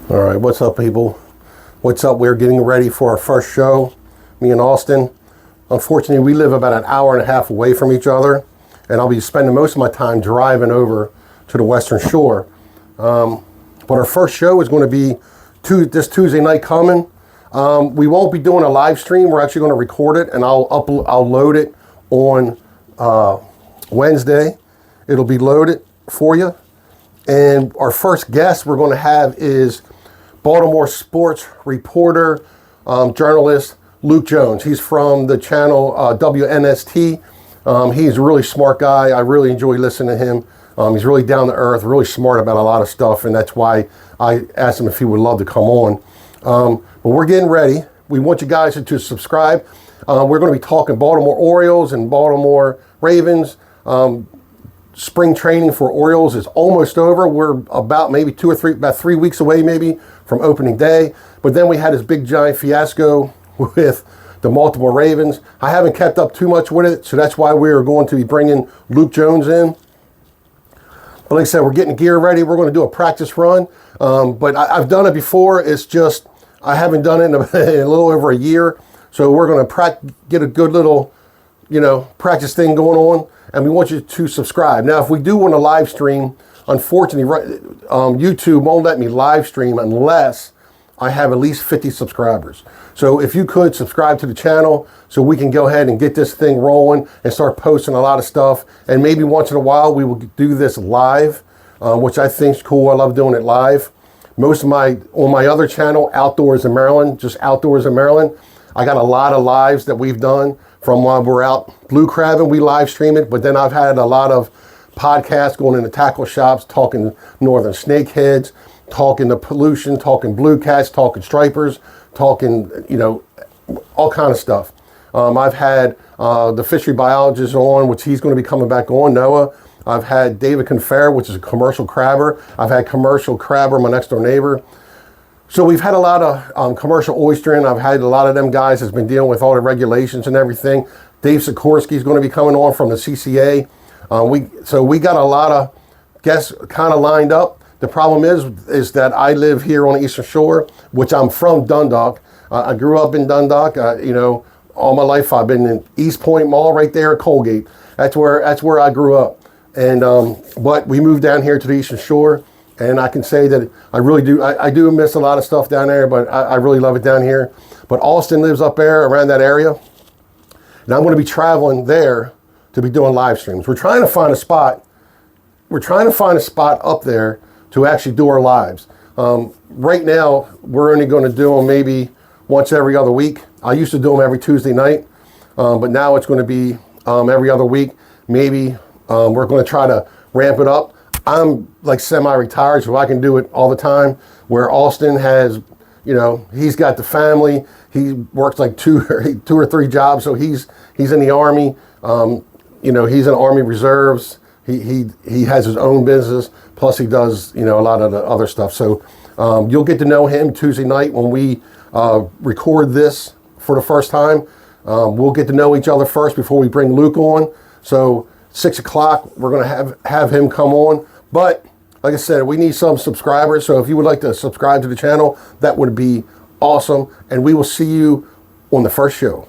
All right, what's up, people? What's up? We're getting ready for our first show, me and Austin. Unfortunately, we live about an hour and a half away from each other, and I'll be spending most of my time driving over to the Western Shore. But our first show is going to be this Tuesday night coming. We won't be doing a live stream. We're actually going to record it, and I'll load it on Wednesday. It'll be loaded for you. And our first guest we're going to have is Baltimore sports reporter, journalist Luke Jones. He's from the channel WNST. He's a really smart guy. I really enjoy listening to him. He's really down to earth, really smart about a lot of stuff, and that's why I asked him if he would love to come on. But we're getting ready. We want you guys to subscribe. We're going to be talking Baltimore Orioles and Baltimore Ravens. Spring training for Orioles is almost over. We're about maybe about 3 weeks away maybe from opening day. But then we had this big giant fiasco with the Baltimore Ravens. I haven't kept up too much with it, so that's why we're going to be bringing Luke Jones in. But like I said, we're getting gear ready. We're going to do a practice run. But I've done it before. It's just I haven't done it in a little over a year. So we're going to get a good little, practice thing going on. And we want you to subscribe. Now, if we do want to live stream, unfortunately, YouTube won't let me live stream unless I have at least 50 subscribers. So if you could subscribe to the channel so we can go ahead and get this thing rolling and start posting a lot of stuff. And maybe once in a while we will do this live, which I think is cool. I love doing it live. On my other channel, Outdoors in Maryland, just Outdoors in Maryland, I got a lot of lives that we've done from while we're out blue crabbing. We live stream it, but then I've had a lot of podcasts going into tackle shops, talking northern snakeheads, talking the pollution, talking blue cats, talking stripers, talking, all kind of stuff. I've had the fishery biologist on, which he's going to be coming back on, Noah. I've had David Confer, which is a commercial crabber. I've had commercial crabber, my next door neighbor. So we've had a lot of commercial oystering. I've had a lot of them guys that's been dealing with all the regulations and everything. Dave Sikorsky is going to be coming on from the CCA. So we got a lot of guests kind of lined up. The problem is that I live here on the Eastern Shore, which I'm from Dundalk. I grew up in Dundalk. All my life I've been in East Point Mall right there at Colgate. That's where I grew up. And but we moved down here to the Eastern Shore. And I can say that I really do. I do miss a lot of stuff down there, but I really love it down here. But Austin lives up there around that area. And I'm going to be traveling there to be doing live streams. We're trying to find a spot. We're trying to find a spot up there to actually do our lives. Right now, we're only going to do them maybe once every other week. I used to do them every Tuesday night. But now it's going to be every other week. Maybe we're going to try to ramp it up. I'm like semi-retired, so I can do it all the time. Where Austin has, he's got the family. He works like two or three jobs, so he's in the Army. He's in Army Reserves. He has his own business. Plus, he does a lot of the other stuff. So you'll get to know him Tuesday night when we record this for the first time. We'll get to know each other first before we bring Luke on. So 6 o'clock, we're going to have him come on. But like I said, we need some subscribers. So if you would like to subscribe to the channel, that would be awesome. And we will see you on the first show.